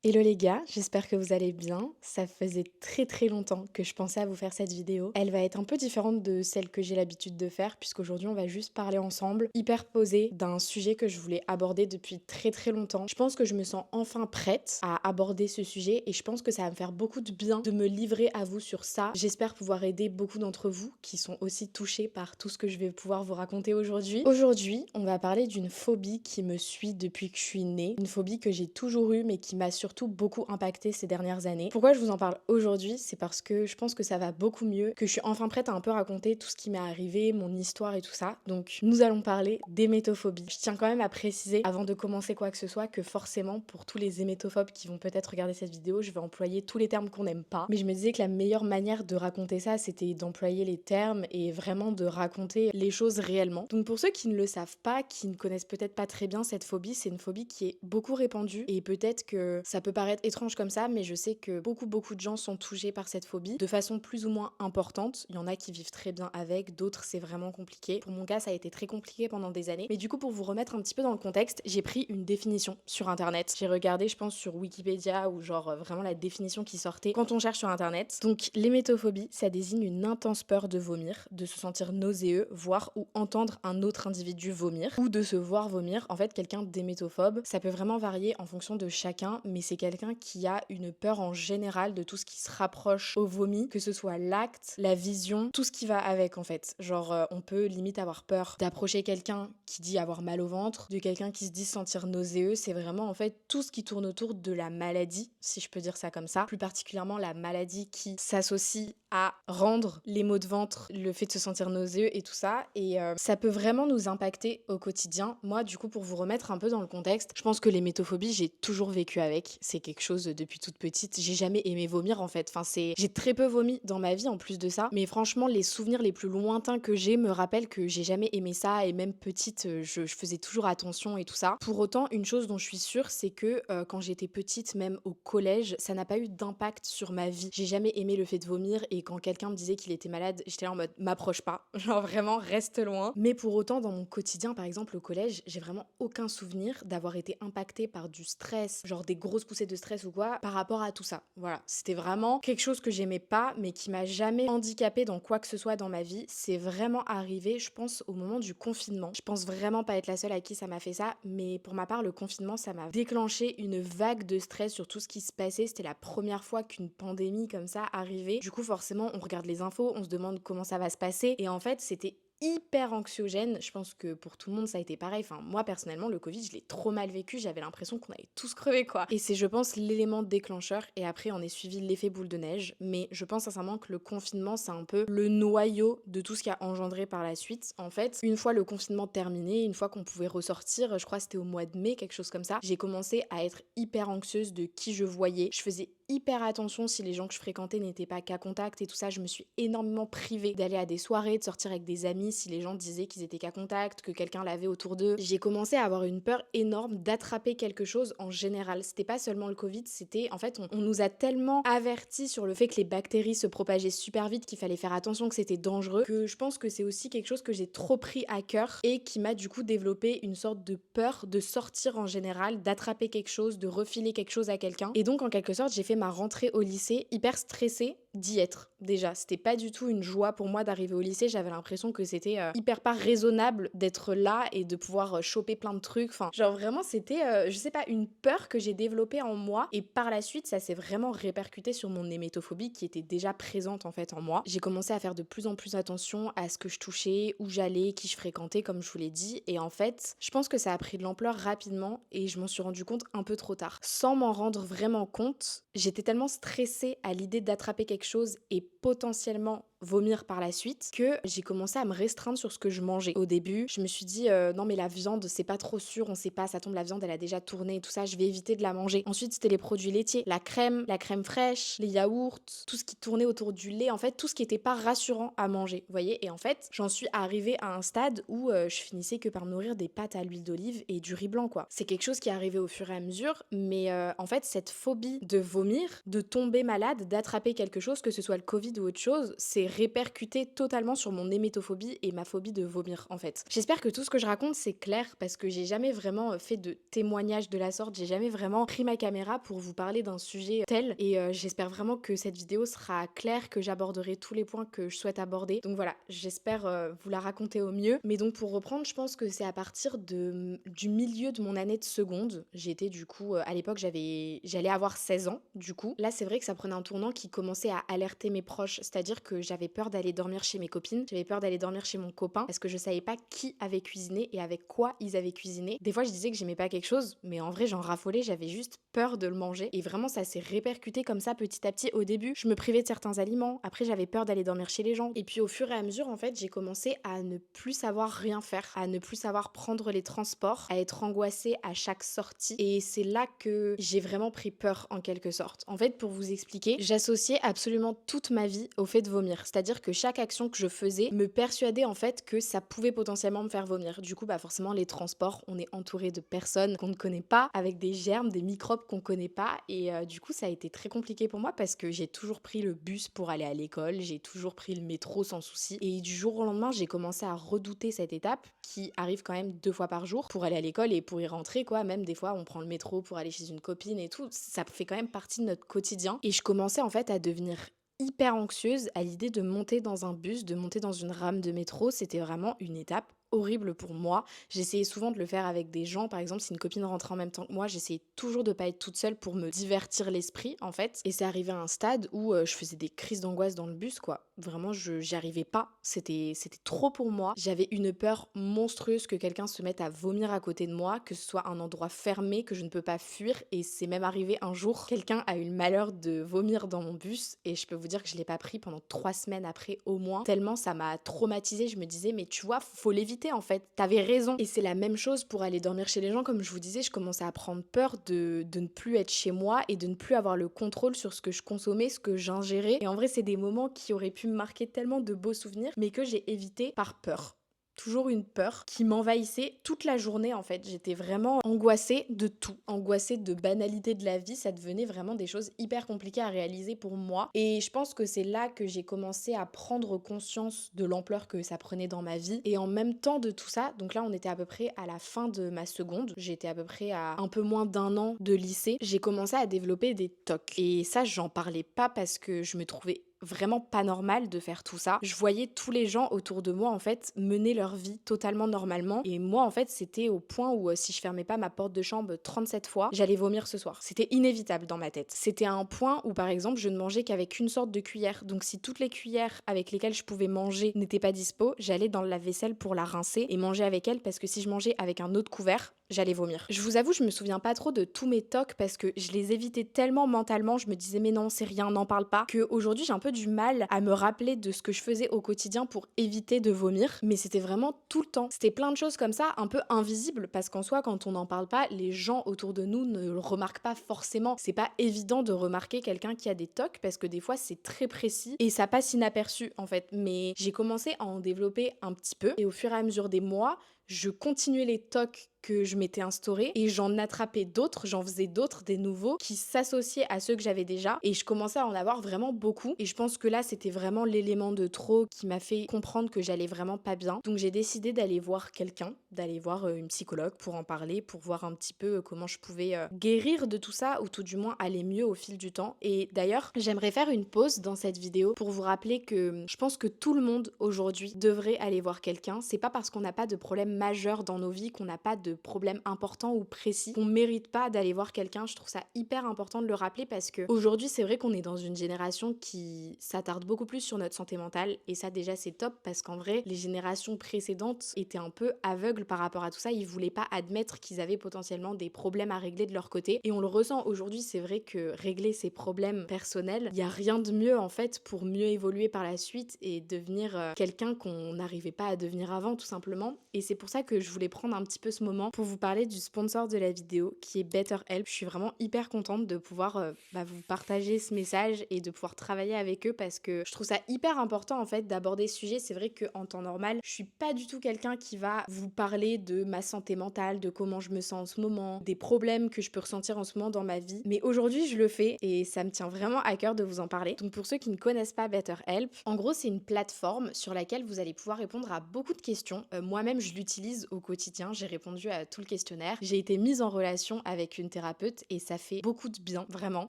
Hello les gars, j'espère que vous allez bien. Ça faisait très longtemps que je pensais à vous faire cette vidéo. Elle va être un peu différente de celle que j'ai l'habitude de faire puisqu'aujourd'hui on va juste parler ensemble, hyper posé, d'un sujet que je voulais aborder depuis très longtemps. Je pense que je me sens enfin prête à aborder ce sujet et je pense que ça va me faire beaucoup de bien de me livrer à vous sur ça. J'espère pouvoir aider beaucoup d'entre vous qui sont aussi touchés par tout ce que je vais pouvoir vous raconter aujourd'hui. Aujourd'hui, on va parler d'une phobie qui me suit depuis que je suis née, une phobie que j'ai toujours eue mais qui m'a surtout beaucoup impacté ces dernières années. Pourquoi je vous en parle aujourd'hui? C'est parce que je pense que ça va beaucoup mieux, que je suis enfin prête à un peu raconter tout ce qui m'est arrivé, mon histoire et tout ça. Donc nous allons parler d'hémétophobie. Je tiens quand même à préciser avant de commencer quoi que ce soit que forcément pour tous les hémétophobes qui vont peut-être regarder cette vidéo, je vais employer tous les termes qu'on n'aime pas. Mais je me disais que la meilleure manière de raconter ça, c'était d'employer les termes et vraiment de raconter les choses réellement. Donc pour ceux qui ne le savent pas, qui ne connaissent peut-être pas très bien cette phobie, c'est une phobie qui est beaucoup répandue et peut-être que ça peut paraître étrange comme ça, mais je sais que beaucoup de gens sont touchés par cette phobie de façon plus ou moins importante. Il y en a qui vivent très bien avec, d'autres c'est vraiment compliqué. Pour mon cas, ça a été très compliqué pendant des années. Mais du coup, pour vous remettre un petit peu dans le contexte, j'ai pris une définition sur internet. J'ai regardé, je pense, sur Wikipédia ou genre vraiment la définition qui sortait quand on cherche sur internet. Donc, l'hémétophobie, ça désigne une intense peur de vomir, de se sentir nauséeux, voir ou entendre un autre individu vomir, ou de se voir vomir. En fait, quelqu'un d'hémétophobe, ça peut vraiment varier en fonction de chacun, mais c'est quelqu'un qui a une peur en général de tout ce qui se rapproche au vomi, que ce soit l'acte, la vision, tout ce qui va avec en fait. Genre on peut limite avoir peur d'approcher quelqu'un qui dit avoir mal au ventre, de quelqu'un qui se dit se sentir nauséeux, c'est vraiment en fait tout ce qui tourne autour de la maladie, si je peux dire ça comme ça. Plus particulièrement la maladie qui s'associe à rendre les maux de ventre, le fait de se sentir nauséeux et tout ça. Et ça peut vraiment nous impacter au quotidien. Moi, du coup, pour vous remettre un peu dans le contexte, je pense que l'hémétophobie, j'ai toujours vécu avec. C'est quelque chose depuis toute petite. J'ai jamais aimé vomir en fait. Enfin, j'ai très peu vomi dans ma vie en plus de ça. Mais franchement, les souvenirs les plus lointains que j'ai me rappellent que j'ai jamais aimé ça. Et même petite, je faisais toujours attention et tout ça. Pour autant, une chose dont je suis sûre, c'est que quand j'étais petite, même au collège, ça n'a pas eu d'impact sur ma vie. J'ai jamais aimé le fait de vomir et quand quelqu'un me disait qu'il était malade, j'étais là en mode m'approche pas. Genre vraiment, reste loin. Mais pour autant, dans mon quotidien, par exemple au collège, j'ai vraiment aucun souvenir d'avoir été impactée par du stress, genre des grosses poussées de stress ou quoi, par rapport à tout ça. Voilà, c'était vraiment quelque chose que j'aimais pas, mais qui m'a jamais handicapée dans quoi que ce soit dans ma vie. C'est vraiment arrivé, je pense, au moment du confinement. Je pense vraiment pas être la seule à qui ça m'a fait ça, mais pour ma part, le confinement, ça m'a déclenché une vague de stress sur tout ce qui se passait. C'était la première fois qu'une pandémie comme ça arrivait. Du coup, forcément, on regarde les infos, on se demande comment ça va se passer, et en fait, c'était hyper anxiogène. Je pense que pour tout le monde, ça a été pareil. Enfin, moi, personnellement, le Covid, je l'ai trop mal vécu. J'avais l'impression qu'on allait tous crever, quoi. Et c'est, je pense, l'élément déclencheur. Et après, on est suivi l'effet boule de neige. Mais je pense sincèrement que le confinement, c'est un peu le noyau de tout ce qui a engendré par la suite. En fait, une fois le confinement terminé, une fois qu'on pouvait ressortir, je crois que c'était au mois de mai, quelque chose comme ça, j'ai commencé à être hyper anxieuse de qui je voyais. Je faisais hyper attention si les gens que je fréquentais n'étaient pas cas contact et tout ça. Je me suis énormément privée d'aller à des soirées, de sortir avec des amis si les gens disaient qu'ils étaient cas contact, que quelqu'un l'avait autour d'eux. J'ai commencé à avoir une peur énorme d'attraper quelque chose en général. C'était pas seulement le Covid, c'était en fait on nous a tellement avertis sur le fait que les bactéries se propageaient super vite, qu'il fallait faire attention, que c'était dangereux, que je pense que c'est aussi quelque chose que j'ai trop pris à cœur et qui m'a du coup développé une sorte de peur de sortir en général, d'attraper quelque chose, de refiler quelque chose à quelqu'un. Et donc en quelque sorte, j'ai fait ma rentrée au lycée hyper stressée d'y être. Déjà, c'était pas du tout une joie pour moi d'arriver au lycée. J'avais l'impression que c'était hyper pas raisonnable d'être là et de pouvoir choper plein de trucs. Enfin, genre vraiment, c'était, je sais pas, une peur que j'ai développée en moi. Et par la suite, ça s'est vraiment répercuté sur mon hémétophobie qui était déjà présente en fait en moi. J'ai commencé à faire de plus en plus attention à ce que je touchais, où j'allais, qui je fréquentais, comme je vous l'ai dit. Et en fait, je pense que ça a pris de l'ampleur rapidement et je m'en suis rendu compte un peu trop tard. Sans m'en rendre vraiment compte, j'étais tellement stressée à l'idée d'attraper quelque chose et potentiellement vomir par la suite que j'ai commencé à me restreindre sur ce que je mangeais. Au début, je me suis dit non mais la viande c'est pas trop sûr, on sait pas, ça tombe, la viande elle a déjà tourné et tout ça, je vais éviter de la manger. Ensuite c'était les produits laitiers, la crème fraîche, les yaourts, tout ce qui tournait autour du lait, en fait tout ce qui était pas rassurant à manger, vous voyez. Et en fait j'en suis arrivée à un stade où je finissais que par me nourrir des pâtes à l'huile d'olive et du riz blanc quoi. C'est quelque chose qui est arrivé au fur et à mesure, mais en fait cette phobie de vomir, de tomber malade, d'attraper quelque chose, que ce soit le Covid ou autre chose, c'est répercuté totalement sur mon hémétophobie et ma phobie de vomir en fait. J'espère que tout ce que je raconte c'est clair parce que j'ai jamais vraiment fait de témoignage de la sorte, j'ai jamais vraiment pris ma caméra pour vous parler d'un sujet tel et j'espère vraiment que cette vidéo sera claire, que j'aborderai tous les points que je souhaite aborder. Donc voilà, j'espère vous la raconter au mieux. Mais donc pour reprendre, je pense que c'est à partir du milieu de mon année de seconde. J'étais du coup, à l'époque j'allais avoir 16 ans du coup. Là c'est vrai que ça prenait un tournant qui commençait à alerter mes proches, c'est-à-dire que j'avais peur d'aller dormir chez mes copines, j'avais peur d'aller dormir chez mon copain parce que je savais pas qui avait cuisiné et avec quoi ils avaient cuisiné. Des fois je disais que j'aimais pas quelque chose, mais en vrai j'en raffolais, j'avais juste peur de le manger et vraiment ça s'est répercuté comme ça petit à petit. Au début je me privais de certains aliments, après j'avais peur d'aller dormir chez les gens et puis au fur et à mesure en fait j'ai commencé à ne plus savoir rien faire, à ne plus savoir prendre les transports, à être angoissée à chaque sortie et c'est là que j'ai vraiment pris peur en quelque sorte. En fait pour vous expliquer, j'associais absolument toute ma vie au fait de vomir, c'est-à-dire que chaque action que je faisais me persuadait en fait que ça pouvait potentiellement me faire vomir. Du coup forcément les transports, on est entouré de personnes qu'on ne connaît pas, avec des germes, des microbes qu'on connaît pas et du coup ça a été très compliqué pour moi parce que j'ai toujours pris le bus pour aller à l'école, j'ai toujours pris le métro sans souci et du jour au lendemain j'ai commencé à redouter cette étape qui arrive quand même 2 fois par jour pour aller à l'école et pour y rentrer quoi. Même des fois on prend le métro pour aller chez une copine et tout, ça fait quand même partie de notre quotidien et je commençais en fait à devenir hyper anxieuse à l'idée de monter dans un bus, de monter dans une rame de métro. C'était vraiment une étape horrible pour moi. J'essayais souvent de le faire avec des gens. Par exemple, si une copine rentrait en même temps que moi, j'essayais toujours de pas être toute seule pour me divertir l'esprit, en fait. Et c'est arrivé à un stade où je faisais des crises d'angoisse dans le bus, quoi. Vraiment, j'y arrivais pas. C'était trop pour moi. J'avais une peur monstrueuse que quelqu'un se mette à vomir à côté de moi, que ce soit un endroit fermé, que je ne peux pas fuir. Et c'est même arrivé un jour, quelqu'un a eu le malheur de vomir dans mon bus. Et je peux vous dire que je l'ai pas pris pendant 3 semaines après au moins. Tellement ça m'a traumatisée. Je me disais, mais tu vois, faut l'éviter en fait. T'avais raison. Et c'est la même chose pour aller dormir chez les gens. Comme je vous disais, je commençais à prendre peur de ne plus être chez moi et de ne plus avoir le contrôle sur ce que je consommais, ce que j'ingérais. Et en vrai, c'est des moments qui auraient pu me marquer tellement de beaux souvenirs, mais que j'ai évité par peur. Toujours une peur qui m'envahissait toute la journée en fait. J'étais vraiment angoissée de tout, angoissée de banalité de la vie. Ça devenait vraiment des choses hyper compliquées à réaliser pour moi. Et je pense que c'est là que j'ai commencé à prendre conscience de l'ampleur que ça prenait dans ma vie. Et en même temps de tout ça, donc là on était à peu près à la fin de ma seconde, j'étais à peu près à un peu moins d'1 an de lycée, j'ai commencé à développer des TOC. Et ça j'en parlais pas parce que je me trouvais vraiment pas normal de faire tout ça. Je voyais tous les gens autour de moi en fait mener leur vie totalement normalement et moi en fait c'était au point où si je fermais pas ma porte de chambre 37 fois, j'allais vomir ce soir. C'était inévitable dans ma tête. C'était à un point où par exemple je ne mangeais qu'avec une sorte de cuillère. Donc si toutes les cuillères avec lesquelles je pouvais manger n'étaient pas dispo, j'allais dans le lave-vaisselle pour la rincer et manger avec elle parce que si je mangeais avec un autre couvert, j'allais vomir. Je vous avoue, je me souviens pas trop de tous mes tocs parce que je les évitais tellement mentalement, je me disais mais non, c'est rien, n'en parle pas, que aujourd'hui j'ai un peu du mal à me rappeler de ce que je faisais au quotidien pour éviter de vomir, mais c'était vraiment tout le temps. C'était plein de choses comme ça, un peu invisibles parce qu'en soi, quand on n'en parle pas, les gens autour de nous ne le remarquent pas forcément. C'est pas évident de remarquer quelqu'un qui a des tocs parce que des fois c'est très précis et ça passe inaperçu en fait. Mais j'ai commencé à en développer un petit peu et au fur et à mesure des mois, je continuais les tocs que je m'étais instaurés et j'en attrapais d'autres, j'en faisais d'autres, des nouveaux qui s'associaient à ceux que j'avais déjà et je commençais à en avoir vraiment beaucoup et je pense que là c'était vraiment l'élément de trop qui m'a fait comprendre que j'allais vraiment pas bien. Donc j'ai décidé d'aller voir quelqu'un, d'aller voir une psychologue pour en parler, pour voir un petit peu comment je pouvais guérir de tout ça ou tout du moins aller mieux au fil du temps. Et d'ailleurs j'aimerais faire une pause dans cette vidéo pour vous rappeler que je pense que tout le monde aujourd'hui devrait aller voir quelqu'un. C'est pas parce qu'on n'a pas de problème majeur dans nos vies qu'on n'a pas de problème important ou précis qu'on mérite pas d'aller voir quelqu'un. Je trouve ça hyper important de le rappeler parce que aujourd'hui c'est vrai qu'on est dans une génération qui s'attarde beaucoup plus sur notre santé mentale et ça déjà c'est top parce qu'en vrai les générations précédentes étaient un peu aveugles par rapport à tout ça, ils voulaient pas admettre qu'ils avaient potentiellement des problèmes à régler de leur côté et on le ressent aujourd'hui. C'est vrai que régler ses problèmes personnels, il y a rien de mieux en fait pour mieux évoluer par la suite et devenir quelqu'un qu'on n'arrivait pas à devenir avant tout simplement. Et c'est pour ça que je voulais prendre un petit peu ce moment justement pour vous parler du sponsor de la vidéo qui est BetterHelp. Je suis vraiment hyper contente de pouvoir vous partager ce message et de pouvoir travailler avec eux parce que je trouve ça hyper important en fait d'aborder ce sujet. C'est vrai qu'en temps normal, je suis pas du tout quelqu'un qui va vous parler de ma santé mentale, de comment je me sens en ce moment, des problèmes que je peux ressentir en ce moment dans ma vie. Mais aujourd'hui, je le fais et ça me tient vraiment à cœur de vous en parler. Donc pour ceux qui ne connaissent pas BetterHelp, en gros, c'est une plateforme sur laquelle vous allez pouvoir répondre à beaucoup de questions. Moi-même, je l'utilise au quotidien. J'ai répondu à tout le questionnaire. J'ai été mise en relation avec une thérapeute et ça fait beaucoup de bien, vraiment.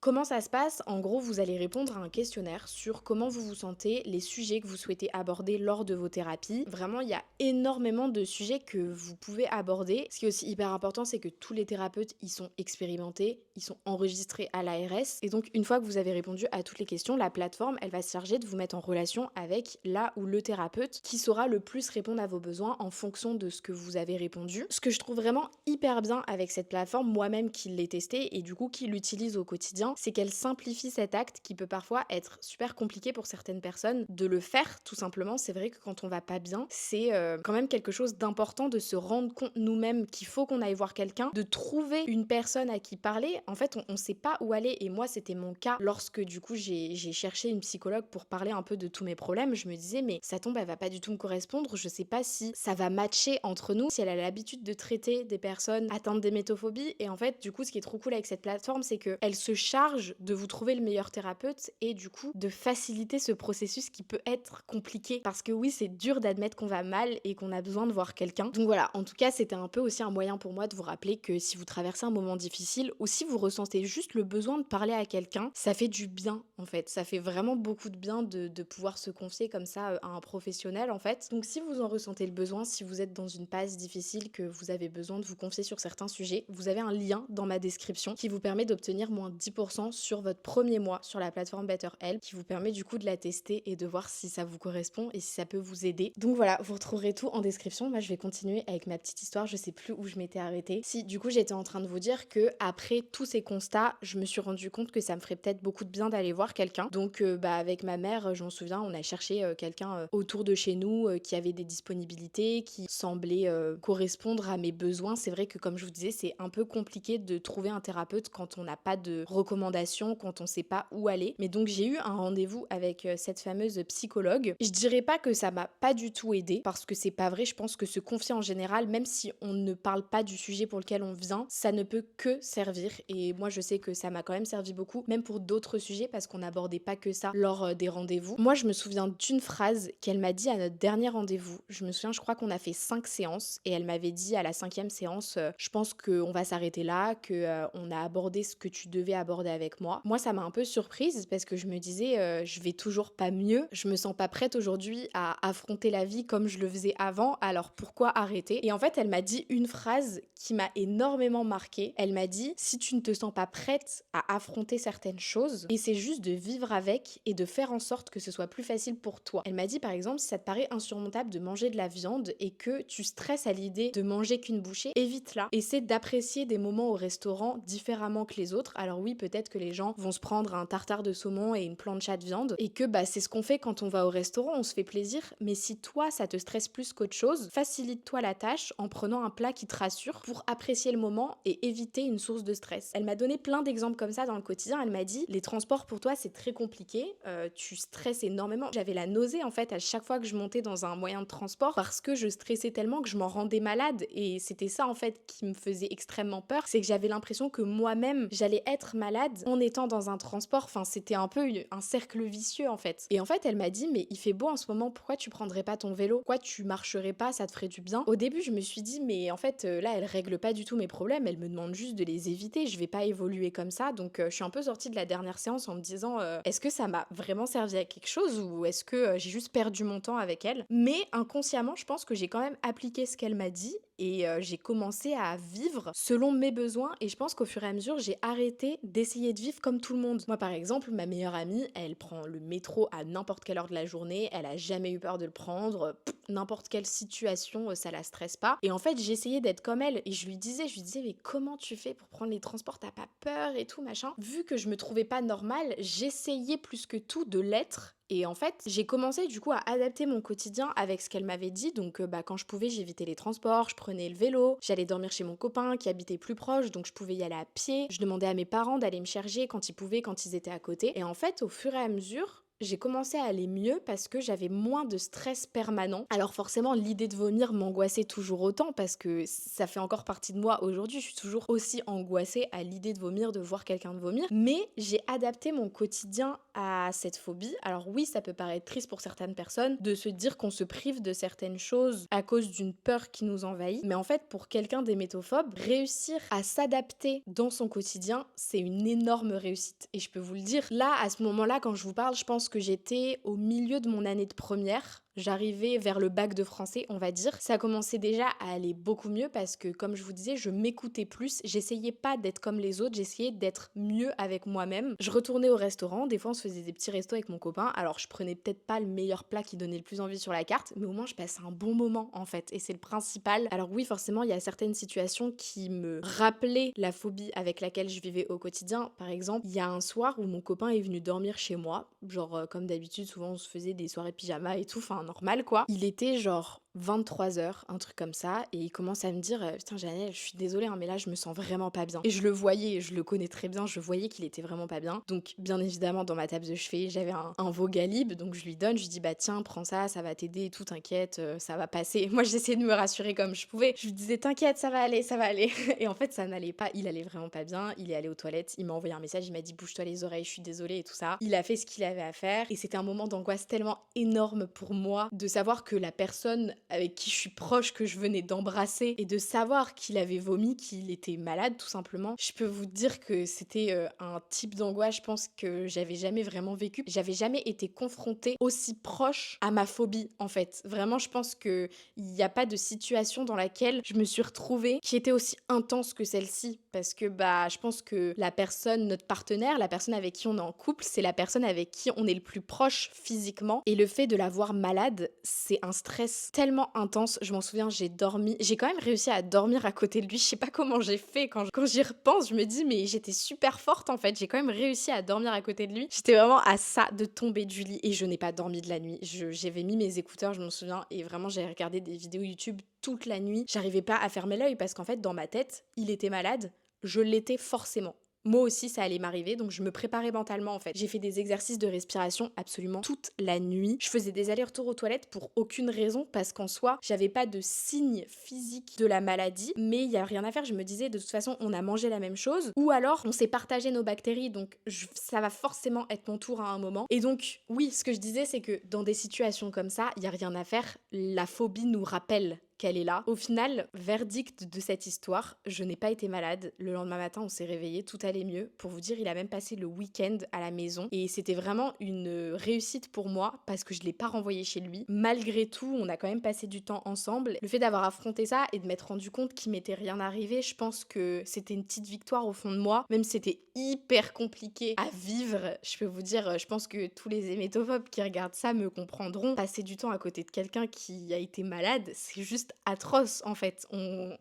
Comment ça se passe? En gros, vous allez répondre à un questionnaire sur comment vous vous sentez, les sujets que vous souhaitez aborder lors de vos thérapies. Vraiment, il y a énormément de sujets que vous pouvez aborder. Ce qui est aussi hyper important, c'est que tous les thérapeutes, ils sont expérimentés, ils sont enregistrés à l'ARS. Et donc, une fois que vous avez répondu à toutes les questions, la plateforme, elle va se charger de vous mettre en relation avec la ou le thérapeute qui saura le plus répondre à vos besoins en fonction de ce que vous avez répondu. Ce que je trouve vraiment hyper bien avec cette plateforme, moi-même qui l'ai testée et du coup qui l'utilise au quotidien, c'est qu'elle simplifie cet acte qui peut parfois être super compliqué pour certaines personnes de le faire tout simplement. C'est vrai que quand on va pas bien, c'est quand même quelque chose d'important de se rendre compte nous-mêmes qu'il faut qu'on aille voir quelqu'un, de trouver une personne à qui parler. En fait, on sait pas où aller et moi c'était mon cas lorsque du coup j'ai cherché une psychologue pour parler un peu de tous mes problèmes. Je me disais mais ça tombe, elle va pas du tout me correspondre, je sais pas si ça va matcher entre nous, si elle a l'habitude de traiter des personnes atteintes d'hémétophobie. Et en fait, du coup, ce qui est trop cool avec cette plateforme, c'est que elle se charge de vous trouver le meilleur thérapeute et du coup de faciliter ce processus qui peut être compliqué. Parce que oui, c'est dur d'admettre qu'on va mal et qu'on a besoin de voir quelqu'un. Donc voilà, en tout cas, c'était un peu aussi un moyen pour moi de vous rappeler que si vous traversez un moment difficile ou si vous ressentez juste le besoin de parler à quelqu'un, ça fait du bien en fait. Ça fait vraiment beaucoup de bien de pouvoir se confier comme ça à un professionnel en fait. Donc si vous en ressentez le besoin, si vous êtes dans une passe difficile, que vous avez besoin de vous confier sur certains sujets, vous avez un lien dans ma description qui vous permet d'obtenir moins 10% sur votre premier mois sur la plateforme BetterHelp, qui vous permet du coup de la tester et de voir si ça vous correspond et si ça peut vous aider. Donc voilà, vous retrouverez tout en description. Moi je vais continuer avec ma petite histoire, je sais plus où je m'étais arrêtée. Si du coup j'étais en train de vous dire que après tous ces constats, je me suis rendu compte que ça me ferait peut-être beaucoup de bien d'aller voir quelqu'un. Donc avec ma mère, je m'en souviens, on a cherché quelqu'un autour de chez nous qui avait des disponibilités, qui semblait correspondre à mes besoins. C'est vrai que comme je vous disais, c'est un peu compliqué de trouver un thérapeute quand on n'a pas de recommandations, quand on sait pas où aller. Mais donc j'ai eu un rendez-vous avec cette fameuse psychologue. Je dirais pas que ça m'a pas du tout aidé parce que c'est pas vrai. Je pense que se confier en général, même si on ne parle pas du sujet pour lequel on vient, ça ne peut que servir. Et moi je sais que ça m'a quand même servi beaucoup, même pour d'autres sujets parce qu'on n'abordait pas que ça lors des rendez-vous. Moi je me souviens d'une phrase qu'elle m'a dit à notre dernier rendez-vous. Je me souviens, je crois qu'on a fait 5 séances et elle m'avait dit à la 5e séance, je pense qu'on va s'arrêter là, que on a abordé ce que tu devais aborder avec moi. Moi ça m'a un peu surprise parce que je me disais je vais toujours pas mieux, je me sens pas prête aujourd'hui à affronter la vie comme je le faisais avant, alors pourquoi arrêter? Et en fait elle m'a dit une phrase qui m'a énormément marquée. Elle m'a dit si tu ne te sens pas prête à affronter certaines choses, et c'est juste de vivre avec et de faire en sorte que ce soit plus facile pour toi. Elle m'a dit par exemple si ça te paraît insurmontable de manger de la viande et que tu stresses à l'idée de manger qu'une bouchée, évite-la. Essaie d'apprécier des moments au restaurant différemment que les autres. Alors oui, peut-être que les gens vont se prendre un tartare de saumon et une plancha de viande et que c'est ce qu'on fait quand on va au restaurant, on se fait plaisir. Mais si toi ça te stresse plus qu'autre chose, facilite-toi la tâche en prenant un plat qui te rassure pour apprécier le moment et éviter une source de stress. Elle m'a donné plein d'exemples comme ça dans le quotidien. Elle m'a dit les transports pour toi c'est très compliqué, tu stresses énormément. J'avais la nausée en fait à chaque fois que je montais dans un moyen de transport parce que je stressais tellement que je m'en rendais malade et c'était ça en fait qui me faisait extrêmement peur, c'est que j'avais l'impression que moi-même j'allais être malade en étant dans un transport. Enfin c'était un peu un cercle vicieux en fait. Et en fait elle m'a dit mais il fait beau en ce moment, pourquoi tu prendrais pas ton vélo, pourquoi tu marcherais pas, ça te ferait du bien. Au début je me suis dit mais en fait là elle règle pas du tout mes problèmes, elle me demande juste de les éviter, je vais pas évoluer comme ça. Donc je suis un peu sortie de la dernière séance en me disant est-ce que ça m'a vraiment servi à quelque chose ou est-ce que j'ai juste perdu mon temps avec elle. Mais inconsciemment je pense que j'ai quand même appliqué ce qu'elle m'a dit et j'ai commencé à vivre selon mes besoins et je pense qu'au fur et à mesure j'ai arrêté d'essayer de vivre comme tout le monde. Moi par exemple ma meilleure amie elle prend le métro à n'importe quelle heure de la journée, elle a jamais eu peur de le prendre, n'importe quelle situation ça la stresse pas et en fait j'essayais d'être comme elle et je lui disais mais comment tu fais pour prendre les transports, t'as pas peur et tout machin. Vu que je me trouvais pas normale, j'essayais plus que tout de l'être Et en fait, j'ai commencé du coup à adapter mon quotidien avec ce qu'elle m'avait dit. Donc quand je pouvais, j'évitais les transports, je prenais le vélo, j'allais dormir chez mon copain qui habitait plus proche, donc je pouvais y aller à pied. Je demandais à mes parents d'aller me chercher quand ils pouvaient, quand ils étaient à côté. Et en fait, au fur et à mesure, j'ai commencé à aller mieux parce que j'avais moins de stress permanent. Alors forcément, l'idée de vomir m'angoissait toujours autant parce que ça fait encore partie de moi aujourd'hui. Je suis toujours aussi angoissée à l'idée de vomir, de voir quelqu'un de vomir. Mais j'ai adapté mon quotidien à cette phobie. Alors oui, ça peut paraître triste pour certaines personnes de se dire qu'on se prive de certaines choses à cause d'une peur qui nous envahit. Mais en fait, pour quelqu'un d'hémétophobe, réussir à s'adapter dans son quotidien, c'est une énorme réussite. Et je peux vous le dire, là, à ce moment-là, quand je vous parle, je pense que j'étais au milieu de mon année de première. J'arrivais vers le bac de français, on va dire. Ça commençait déjà à aller beaucoup mieux parce que, comme je vous disais, je m'écoutais plus. J'essayais pas d'être comme les autres, j'essayais d'être mieux avec moi-même. Je retournais au restaurant, des fois on se faisait des petits restos avec mon copain. Alors je prenais peut-être pas le meilleur plat qui donnait le plus envie sur la carte, mais au moins je passais un bon moment en fait. Et c'est le principal. Alors oui, forcément, il y a certaines situations qui me rappelaient la phobie avec laquelle je vivais au quotidien. Par exemple, il y a un soir où mon copain est venu dormir chez moi. Genre, comme d'habitude, souvent on se faisait des soirées pyjama et tout, enfin normal quoi. Il était genre 23 h, un truc comme ça, et il commence à me dire putain Janelle, je suis désolée hein, mais là je me sens vraiment pas bien. Et je le voyais, je le connais très bien, je voyais qu'il était vraiment pas bien. Donc bien évidemment dans ma table de chevet j'avais un Vogalib, donc je lui donne, je lui dis bah tiens prends ça va t'aider et tout, t'inquiète, ça va passer. Moi j'essayais de me rassurer comme je pouvais, je lui disais t'inquiète ça va aller, ça va aller. Et en fait ça n'allait pas, il allait vraiment pas bien, il est allé aux toilettes, il m'a envoyé un message, il m'a dit bouge-toi les oreilles, je suis désolée et tout ça. Il a fait ce qu'il avait à faire et c'était un moment d'angoisse tellement énorme pour moi de savoir que la personne avec qui je suis proche, que je venais d'embrasser, et de savoir qu'il avait vomi, qu'il était malade tout simplement, je peux vous dire que c'était un type d'angoisse, je pense que j'avais jamais vraiment vécu. J'avais jamais été confrontée aussi proche à ma phobie en fait. Vraiment, je pense que il n'y a pas de situation dans laquelle je me suis retrouvée qui était aussi intense que celle-ci, parce que bah je pense que la personne, notre partenaire, la personne avec qui on est en couple, c'est la personne avec qui on est le plus proche physiquement, et le fait de la voir malade, c'est un stress tellement intense. Je m'en souviens, j'ai quand même réussi à dormir à côté de lui. Je sais pas comment j'ai fait, quand j'y repense, je me dis mais j'étais super forte en fait, j'ai quand même réussi à dormir à côté de lui. J'étais vraiment à ça de tomber du lit et je n'ai pas dormi de la nuit. J'avais mis mes écouteurs, je m'en souviens, et vraiment j'avais regardé des vidéos YouTube toute la nuit. J'arrivais pas à fermer l'œil parce qu'en fait dans ma tête, il était malade, je l'étais forcément. Moi aussi, ça allait m'arriver, donc je me préparais mentalement en fait. J'ai fait des exercices de respiration absolument toute la nuit. Je faisais des allers-retours aux toilettes pour aucune raison, parce qu'en soi, j'avais pas de signe physique de la maladie, mais il y a rien à faire. Je me disais, de toute façon, on a mangé la même chose, ou alors on s'est partagé nos bactéries, donc ça va forcément être mon tour à un moment. Et donc, oui, ce que je disais, c'est que dans des situations comme ça, il y a rien à faire. La phobie nous rappelle qu'elle est là. Au final, verdict de cette histoire, je n'ai pas été malade. Le lendemain matin, on s'est réveillé, tout allait mieux. Pour vous dire, il a même passé le week-end à la maison et c'était vraiment une réussite pour moi parce que je l'ai pas renvoyé chez lui. Malgré tout, on a quand même passé du temps ensemble. Le fait d'avoir affronté ça et de m'être rendu compte qu'il m'était rien arrivé, je pense que c'était une petite victoire au fond de moi, même si c'était hyper compliqué à vivre. Je peux vous dire, je pense que tous les hémétophobes qui regardent ça me comprendront. Passer du temps à côté de quelqu'un qui a été malade, c'est juste atroce en fait.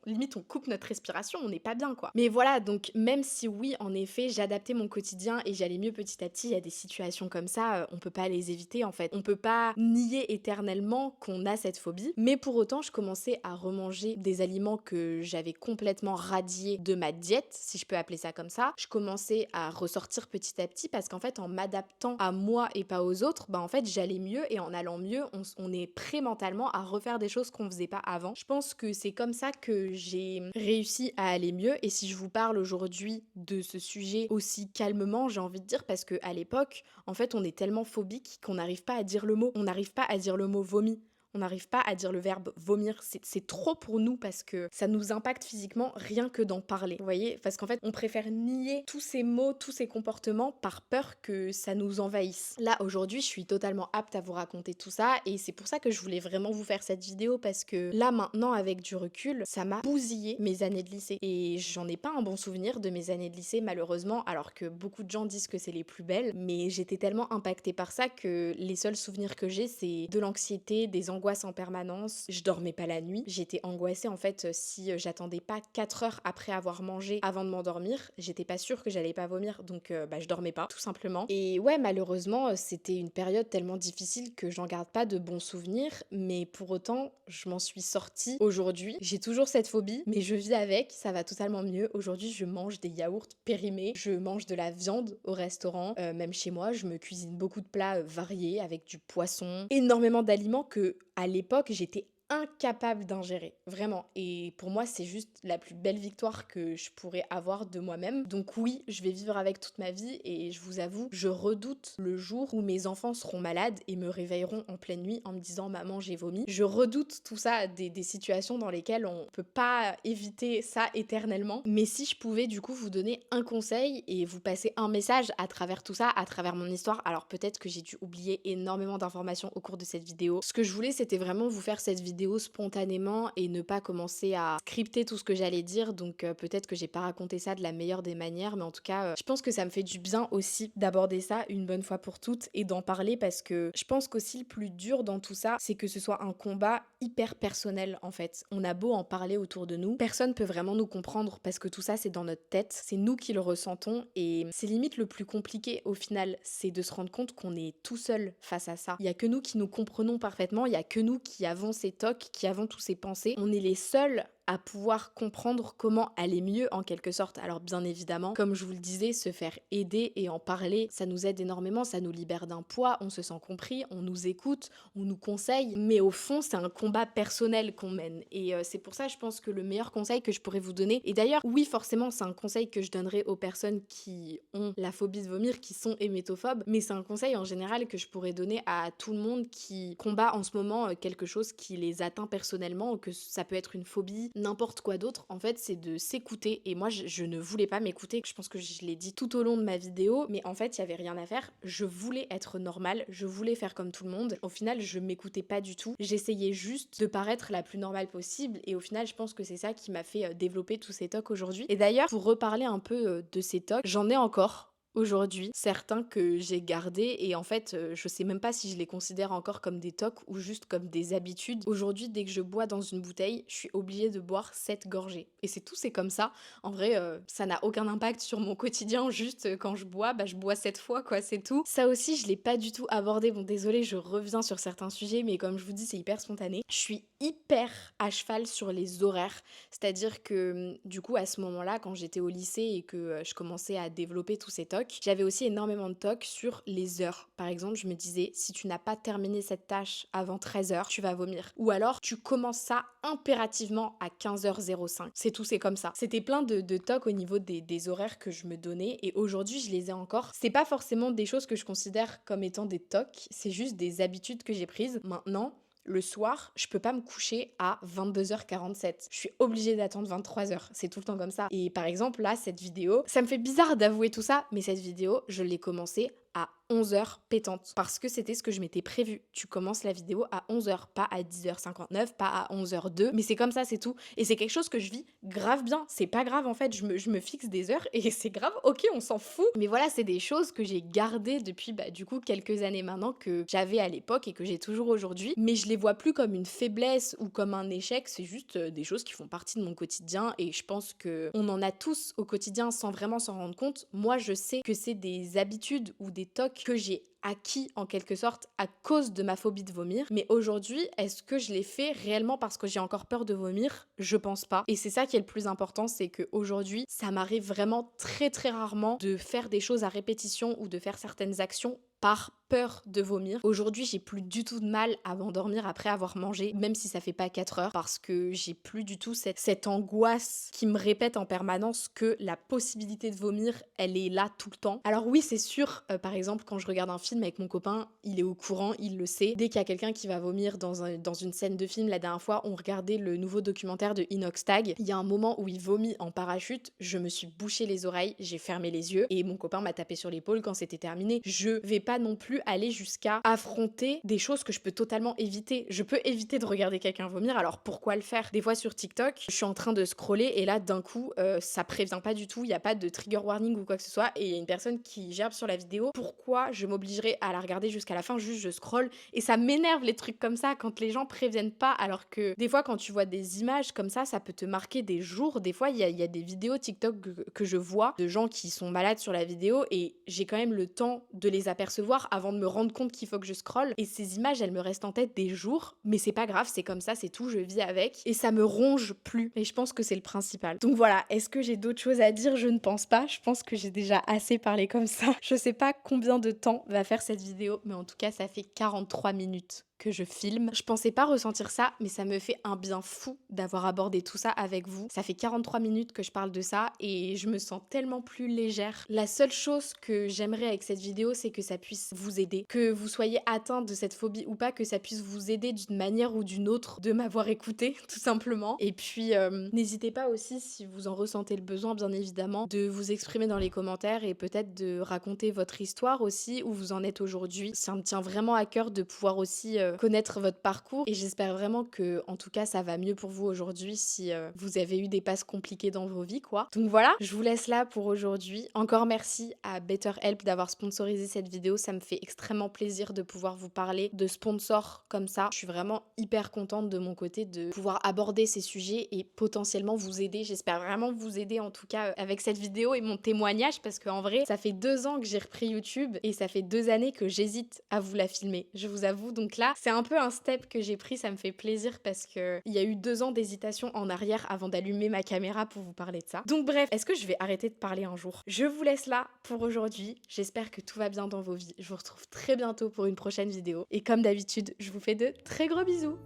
Limite on coupe notre respiration, on n'est pas bien quoi. Mais voilà, donc même si oui en effet j'adaptais mon quotidien et j'allais mieux petit à petit, il y a des situations comme ça, on peut pas les éviter en fait. On peut pas nier éternellement qu'on a cette phobie, mais pour autant je commençais à remanger des aliments que j'avais complètement radiés de ma diète, si je peux appeler ça comme ça. Je commençais à ressortir petit à petit parce qu'en fait en m'adaptant à moi et pas aux autres, bah en fait j'allais mieux, et en allant mieux on est prêt mentalement à refaire des choses qu'on faisait pas avant. Je pense que c'est comme ça que j'ai réussi à aller mieux, et si je vous parle aujourd'hui de ce sujet aussi calmement, j'ai envie de dire, parce que à l'époque, en fait, on est tellement phobique qu'on n'arrive pas à dire le mot. On n'arrive pas à dire le mot vomi. On n'arrive pas à dire le verbe vomir, c'est trop pour nous parce que ça nous impacte physiquement rien que d'en parler, vous voyez? Parce qu'en fait, on préfère nier tous ces mots, tous ces comportements par peur que ça nous envahisse. Là, aujourd'hui, je suis totalement apte à vous raconter tout ça, et c'est pour ça que je voulais vraiment vous faire cette vidéo, parce que là, maintenant, avec du recul, ça m'a bousillé mes années de lycée. Et j'en ai pas un bon souvenir de mes années de lycée, malheureusement, alors que beaucoup de gens disent que c'est les plus belles, mais j'étais tellement impactée par ça que les seuls souvenirs que j'ai, c'est de l'anxiété, des angoisses d'angoisse en permanence, je dormais pas la nuit, j'étais angoissée en fait si j'attendais pas 4 heures après avoir mangé avant de m'endormir, j'étais pas sûre que j'allais pas vomir donc je dormais pas tout simplement. Et ouais, malheureusement, c'était une période tellement difficile que j'en garde pas de bons souvenirs, mais pour autant, je m'en suis sortie aujourd'hui. J'ai toujours cette phobie, mais je vis avec, ça va totalement mieux. Aujourd'hui, je mange des yaourts périmés, je mange de la viande au restaurant, même chez moi, je me cuisine beaucoup de plats variés avec du poisson, énormément d'aliments que à l'époque, j'étais incapable d'ingérer, vraiment. Et pour moi, c'est juste la plus belle victoire que je pourrais avoir de moi-même. Donc oui, je vais vivre avec toute ma vie et je vous avoue, je redoute le jour où mes enfants seront malades et me réveilleront en pleine nuit en me disant maman j'ai vomi. Je redoute tout ça, des situations dans lesquelles on peut pas éviter ça éternellement. Mais si je pouvais du coup vous donner un conseil et vous passer un message à travers tout ça, à travers mon histoire, alors peut-être que j'ai dû oublier énormément d'informations au cours de cette vidéo. Ce que je voulais, c'était vraiment vous faire cette vidéo spontanément et ne pas commencer à scripter tout ce que j'allais dire, donc peut-être que j'ai pas raconté ça de la meilleure des manières, mais en tout cas je pense que ça me fait du bien aussi d'aborder ça une bonne fois pour toutes et d'en parler parce que je pense qu'aussi le plus dur dans tout ça, c'est que ce soit un combat hyper personnel en fait. On a beau en parler autour de nous, personne peut vraiment nous comprendre parce que tout ça c'est dans notre tête, c'est nous qui le ressentons et c'est limite le plus compliqué au final, c'est de se rendre compte qu'on est tout seul face à ça. Il y a que nous qui nous comprenons parfaitement, il y a que nous qui avons ces tocs, qui avons tous ces pensées. On est les seuls à pouvoir comprendre comment aller mieux en quelque sorte. Alors bien évidemment, comme je vous le disais, se faire aider et en parler, ça nous aide énormément, ça nous libère d'un poids, on se sent compris, on nous écoute, on nous conseille, mais au fond c'est un combat personnel qu'on mène et c'est pour ça je pense que le meilleur conseil que je pourrais vous donner, et d'ailleurs oui forcément c'est un conseil que je donnerais aux personnes qui ont la phobie de vomir, qui sont hémétophobes, mais c'est un conseil en général que je pourrais donner à tout le monde qui combat en ce moment quelque chose qui les atteint personnellement, que ça peut être une phobie, n'importe quoi d'autre, en fait, c'est de s'écouter. Et moi, je ne voulais pas m'écouter. Je pense que je l'ai dit tout au long de ma vidéo, mais en fait, il y avait rien à faire. Je voulais être normale, je voulais faire comme tout le monde. Au final, je m'écoutais pas du tout. J'essayais juste de paraître la plus normale possible. Et au final, je pense que c'est ça qui m'a fait développer tous ces tocs aujourd'hui. Et d'ailleurs, pour reparler un peu de ces tocs, j'en ai encore aujourd'hui, certains que j'ai gardés et en fait, je sais même pas si je les considère encore comme des tocs ou juste comme des habitudes. Aujourd'hui, dès que je bois dans une bouteille, je suis obligée de boire 7 gorgées. Et c'est tout, c'est comme ça. En vrai, ça n'a aucun impact sur mon quotidien, juste quand je bois, je bois 7 fois, quoi, c'est tout. Ça aussi, je l'ai pas du tout abordé. Bon, désolée, je reviens sur certains sujets, mais comme je vous dis, c'est hyper spontané. Je suis hyper à cheval sur les horaires. C'est-à-dire que, du coup, à ce moment-là, quand j'étais au lycée et que je commençais à développer tous ces tocs, j'avais aussi énormément de tocs sur les heures. Par exemple, je me disais, si tu n'as pas terminé cette tâche avant 13h, tu vas vomir. Ou alors, tu commences ça impérativement à 15h05. C'est tout, c'est comme ça. C'était plein de tocs au niveau des horaires que je me donnais et aujourd'hui, je les ai encore. C'est pas forcément des choses que je considère comme étant des tocs, c'est juste des habitudes que j'ai prises. Maintenant, le soir, je peux pas me coucher à 22h47. Je suis obligée d'attendre 23h. C'est tout le temps comme ça. Et par exemple, là, cette vidéo, ça me fait bizarre d'avouer tout ça, mais cette vidéo, je l'ai commencée à 11h pétante. Parce que c'était ce que je m'étais prévu. Tu commences la vidéo à 11h, pas à 10h59, pas à 11h02. Mais c'est comme ça, c'est tout. Et c'est quelque chose que je vis grave bien. C'est pas grave en fait, je me fixe des heures et c'est grave, ok, on s'en fout. Mais voilà, c'est des choses que j'ai gardées depuis du coup quelques années maintenant, que j'avais à l'époque et que j'ai toujours aujourd'hui. Mais je les vois plus comme une faiblesse ou comme un échec, c'est juste des choses qui font partie de mon quotidien et je pense que on en a tous au quotidien sans vraiment s'en rendre compte. Moi, je sais que c'est des habitudes ou des tocs que j'ai acquis en quelque sorte à cause de ma phobie de vomir. Mais aujourd'hui, est-ce que je l'ai fait réellement parce que j'ai encore peur de vomir? Je pense pas. Et c'est ça qui est le plus important, c'est que aujourd'hui, ça m'arrive vraiment très très rarement de faire des choses à répétition ou de faire certaines actions par peur de vomir. Aujourd'hui, j'ai plus du tout de mal à m'endormir après avoir mangé, même si ça fait pas 4 heures, parce que j'ai plus du tout cette angoisse qui me répète en permanence que la possibilité de vomir, elle est là tout le temps. Alors oui, c'est sûr, par exemple, quand je regarde un film avec mon copain, il est au courant, il le sait. Dès qu'il y a quelqu'un qui va vomir dans une scène de film, la dernière fois, on regardait le nouveau documentaire de Inox Tag. Il y a un moment où il vomit en parachute, je me suis bouché les oreilles, j'ai fermé les yeux et mon copain m'a tapé sur l'épaule quand c'était terminé. Je vais pas non plus plus aller jusqu'à affronter des choses que je peux totalement éviter. Je peux éviter de regarder quelqu'un vomir, alors pourquoi le faire? Des fois sur TikTok, je suis en train de scroller et là d'un coup, ça prévient pas du tout, il y a pas de trigger warning ou quoi que ce soit et il y a une personne qui gerbe sur la vidéo. Pourquoi je m'obligerais à la regarder jusqu'à la fin? Juste je scrolle et ça m'énerve les trucs comme ça quand les gens préviennent pas, alors que des fois quand tu vois des images comme ça peut te marquer des jours. Des fois il y a des vidéos TikTok que je vois de gens qui sont malades sur la vidéo et j'ai quand même le temps de les apercevoir avant de me rendre compte qu'il faut que je scrolle. Et ces images, elles me restent en tête des jours, mais c'est pas grave, c'est comme ça, c'est tout, je vis avec. Et ça me ronge plus. Et je pense que c'est le principal. Donc voilà, est-ce que j'ai d'autres choses à dire? Je ne pense pas. Je pense que j'ai déjà assez parlé comme ça. Je sais pas combien de temps va faire cette vidéo, mais en tout cas, ça fait 43 minutes que je filme. Je pensais pas ressentir ça, mais ça me fait un bien fou d'avoir abordé tout ça avec vous. Ça fait 43 minutes que je parle de ça et je me sens tellement plus légère. La seule chose que j'aimerais avec cette vidéo, c'est que ça puisse vous aider. Que vous soyez atteint de cette phobie ou pas, que ça puisse vous aider d'une manière ou d'une autre de m'avoir écouté, tout simplement. Et puis, n'hésitez pas aussi, si vous en ressentez le besoin, bien évidemment, de vous exprimer dans les commentaires et peut-être de raconter votre histoire aussi, où vous en êtes aujourd'hui. Ça me tient vraiment à cœur de pouvoir aussi connaître votre parcours et j'espère vraiment que en tout cas ça va mieux pour vous aujourd'hui si vous avez eu des passes compliquées dans vos vies quoi. Donc voilà, je vous laisse là pour aujourd'hui. Encore merci à BetterHelp d'avoir sponsorisé cette vidéo, ça me fait extrêmement plaisir de pouvoir vous parler de sponsors comme ça. Je suis vraiment hyper contente de mon côté de pouvoir aborder ces sujets et potentiellement vous aider. J'espère vraiment vous aider en tout cas avec cette vidéo et mon témoignage parce qu'en vrai ça fait 2 ans que j'ai repris YouTube et ça fait 2 années que j'hésite à vous la filmer. Je vous avoue, donc là c'est un peu un step que j'ai pris, ça me fait plaisir parce que il y a eu 2 ans d'hésitation en arrière avant d'allumer ma caméra pour vous parler de ça. Donc bref, est-ce que je vais arrêter de parler un jour? Je vous laisse là pour aujourd'hui. J'espère que tout va bien dans vos vies. Je vous retrouve très bientôt pour une prochaine vidéo. Et comme d'habitude, je vous fais de très gros bisous.